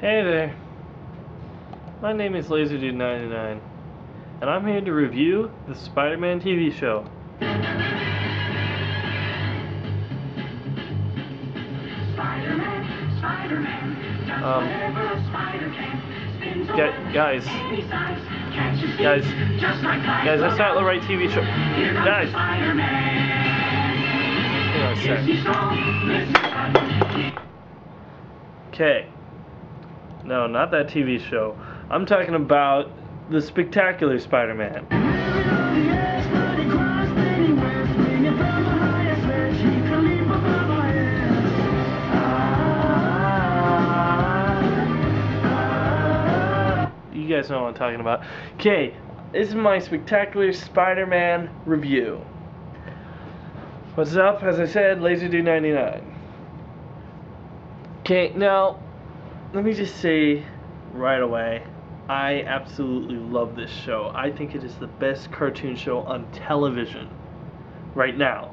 Hey there, my name is LaserDude99, and I'm here to review the Spider-Man TV show. Guys, that's not the right TV show. Guys, hang on a sec. Okay. No, not that TV show. I'm talking about the Spectacular Spider-Man. You guys know what I'm talking about. Okay, this is my Spectacular Spider-Man review. What's up? As I said, LaserDude99. Okay, now let me just say right away, I absolutely love this show. I think it is the best cartoon show on television right now.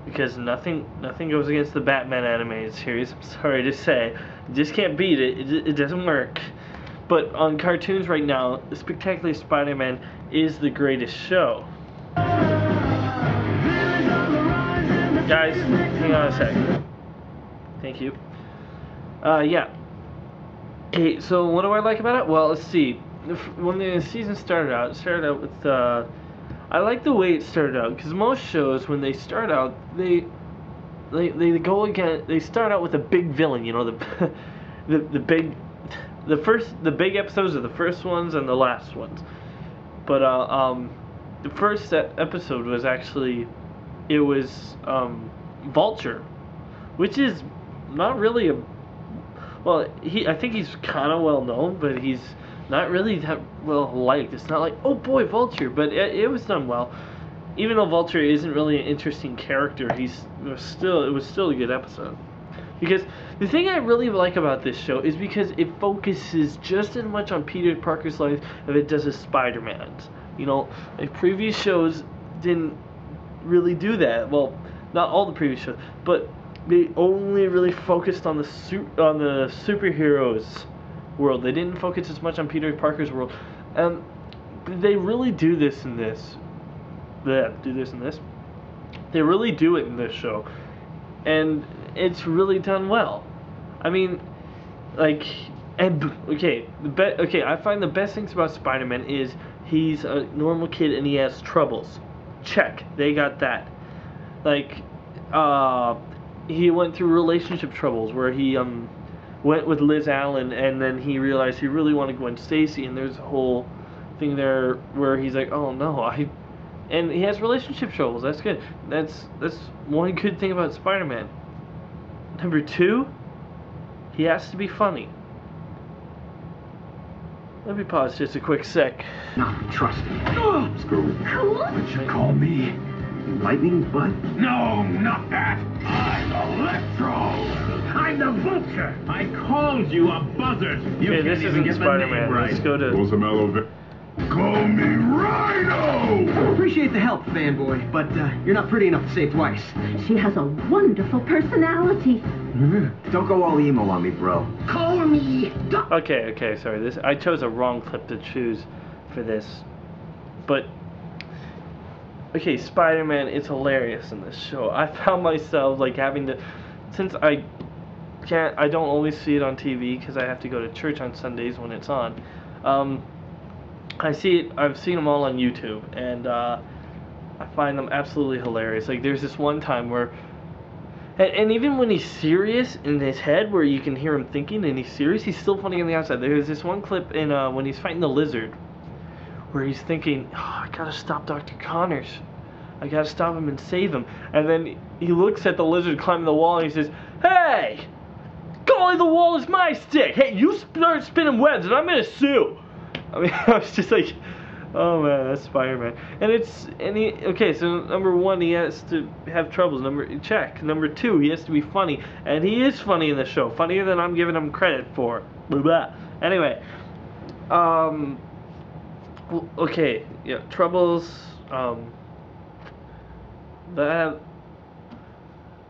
Because nothing goes against the Batman animated series. I'm sorry to say. You just can't beat it. It doesn't work. But on cartoons right now, the Spectacular Spider-Man is the greatest show. Guys, hang on a sec. Thank you. Yeah. Okay, so what do I like about it? Well, let's see. When the season started out, with I like the way it started out, because most shows, when they start out, they go again. They start out with a big villain, you know, the big episodes are the first ones and the last ones. But the first episode was actually, it was Vulture, which is not really a, well, I think he's kind of well known, but he's not really that well liked. It's not like, oh boy, Vulture, but it was done well. Even though Vulture isn't really an interesting character, it was still a good episode. Because the thing I really like about this show is because it focuses just as much on Peter Parker's life as it does as Spider-Man's. You know, like previous shows didn't really do that. Well, not all the previous shows, but they only really focused on the superheroes world. They didn't focus as much on Peter Parker's world. They really do this in this. They really do it in this show, and it's really done well. I mean, like, I find the best things about Spider-Man is he's a normal kid and he has troubles. Check, they got that. Like, he went through relationship troubles where he went with Liz Allen, and then he realized he really wanted Gwen Stacy, and there's a whole thing there where he's like, oh no, and he has relationship troubles. That's good. That's one good thing about Spider-Man. Number two, he has to be funny. Let me pause just a quick sec. Not trusting. Screw. Cool? What you call me? Lightning Bud? No, not that. I'm Electro. I'm the Vulture. I called you a buzzard. Okay, this isn't Spider-Man. Let's go to... Call me Rhino! Appreciate the help, fanboy, but you're not pretty enough to say twice. She has a wonderful personality. Don't go all emo on me, bro. Call me Okay, sorry. I chose a wrong clip to choose for this. But okay, Spider-Man is hilarious in this show. I found myself like having to, since I don't always see it on TV because I have to go to church on Sundays when it's on. I've seen them all on YouTube, and I find them absolutely hilarious. Like, there's this one time where, and even when he's serious in his head, where you can hear him thinking and he's serious, he's still funny on the outside. There's this one clip in when he's fighting the Lizard, where he's thinking, oh, I gotta stop Dr. Connors. I gotta stop him and save him. And then he looks at the Lizard climbing the wall and he says, hey! Golly, the wall is my stick! Hey, you start spinning webs and I'm gonna sue! I mean, I was just like, oh man, that's Spider-Man. Okay, so number one, he has to have troubles. Check. Number two, he has to be funny. And he is funny in the show. Funnier than I'm giving him credit for. Blah, blah. Anyway, okay, yeah, troubles, that,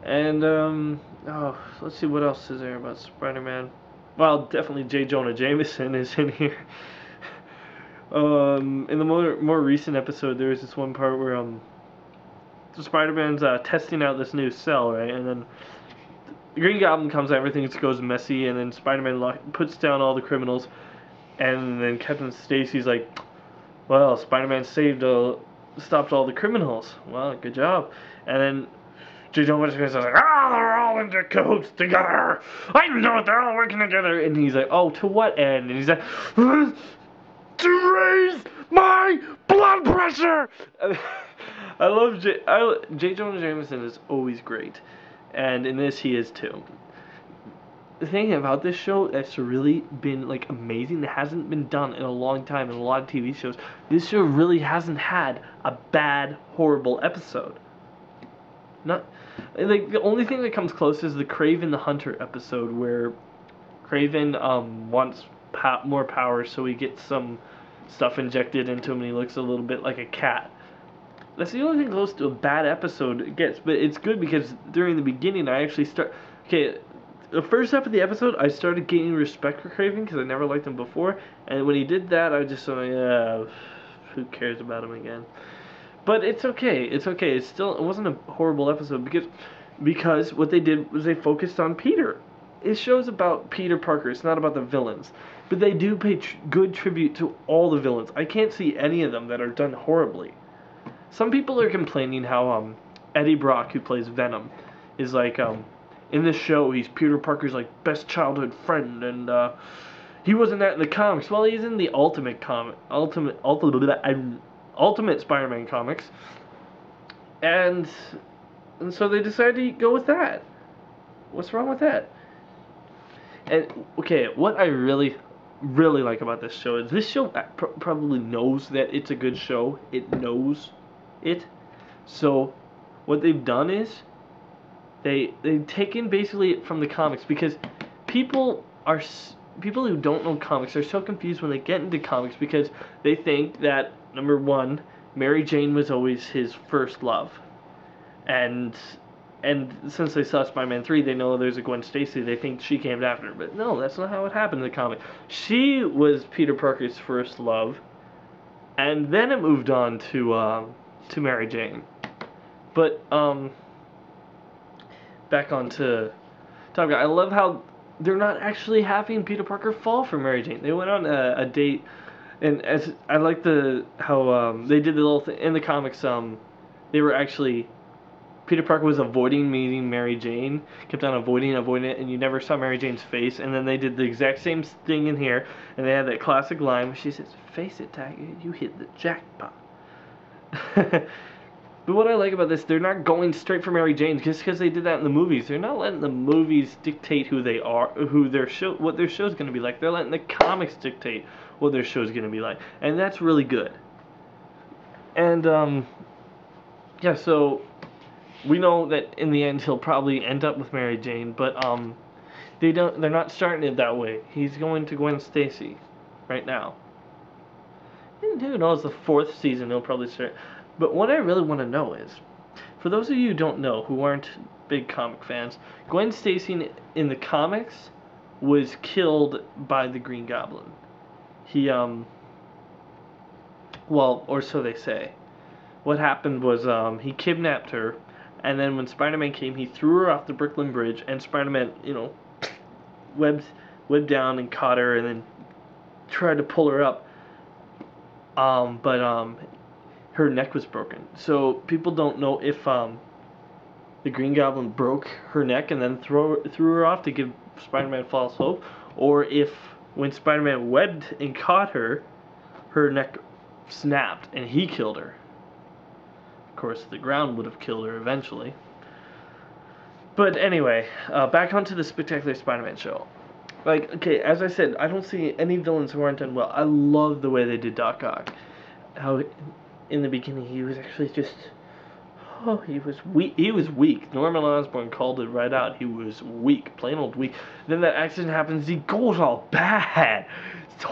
and, oh, let's see, what else is there about Spider-Man? Well, definitely J. Jonah Jameson is in here. In the more recent episode, there was this one part where Spider-Man's testing out this new cell, right? And then the Green Goblin comes out, everything goes messy, and then Spider-Man puts down all the criminals, and then Captain Stacy's like, well, Spider-Man stopped all the criminals. Well, good job. And then J. Jonah Jameson's like, they're all in cahoots together. I know it, they're all working together. And he's like, oh, to what end? And he's like, to raise my blood pressure. I love J. Jonah Jameson is always great, and in this he is too. The thing about this show that's really been like amazing, that hasn't been done in a long time in a lot of TV shows. This show really hasn't had a bad, horrible episode. Not like the only thing that comes close is the Kraven the Hunter episode, where Kraven wants more power, so he gets some stuff injected into him and he looks a little bit like a cat. That's the only thing close to a bad episode it gets, but it's good because during the beginning I actually the first half of the episode I started gaining respect for Kraven because I never liked him before, and when he did that I just thought, who cares about him again? But it's okay. It wasn't a horrible episode because what they did was they focused on Peter. It show's about Peter Parker. It's not about the villains. But they do pay good tribute to all the villains. I can't see any of them that are done horribly. Some people are complaining how Eddie Brock, who plays Venom, is like in this show he's Peter Parker's like best childhood friend, and he wasn't that in the comics. Well, he's in the Ultimate Spider-Man comics, and so they decided to go with that. What's wrong with that? And okay, what I really like about this show is this show probably knows that it's a good show. It knows it. So what they've done is they've taken basically from the comics, because people who don't know comics are so confused when they get into comics because they think that, number one, Mary Jane was always his first love, and since they saw Spider-Man 3, they know there's a Gwen Stacy. They think she came after. But no, that's not how it happened in the comic. She was Peter Parker's first love, and then it moved on to Mary Jane. But back onto Top Gun. I love how they're not actually having Peter Parker fall for Mary Jane. They went on a date, and as I like how they did the little thing in the comics. They were actually. Peter Parker was avoiding meeting Mary Jane, kept on avoiding it, and you never saw Mary Jane's face. And then they did the exact same thing in here, and they had that classic line where she says, "Face it, Tiger, you hit the jackpot." But what I like about this, they're not going straight for Mary Jane just because they did that in the movies. They're not letting the movies dictate who they are, what their show's going to be like. They're letting the comics dictate what their show's going to be like, and that's really good. And yeah, so. We know that in the end he'll probably end up with Mary Jane, but they're not starting it that way. He's going to Gwen Stacy right now. And who knows, the 4th season he'll probably start. But what I really want to know is, for those of you who don't know, who aren't big comic fans, Gwen Stacy in the comics was killed by the Green Goblin. He well, or so they say. What happened was he kidnapped her. And then when Spider-Man came, he threw her off the Brooklyn Bridge, and Spider-Man, webbed down and caught her, and then tried to pull her up. But her neck was broken. So people don't know if the Green Goblin broke her neck and then threw her off to give Spider-Man false hope, or if when Spider-Man webbed and caught her, her neck snapped and he killed her. Of course, the ground would have killed her eventually. But anyway, back onto the Spectacular Spider-Man show. Like, okay, as I said, I don't see any villains who aren't done well. I love the way they did Doc Ock. How, in the beginning, he was actually just... he was weak. He was weak. Norman Osborn called it right out. He was weak. Plain old weak. Then that accident happens. He goes all bad. It's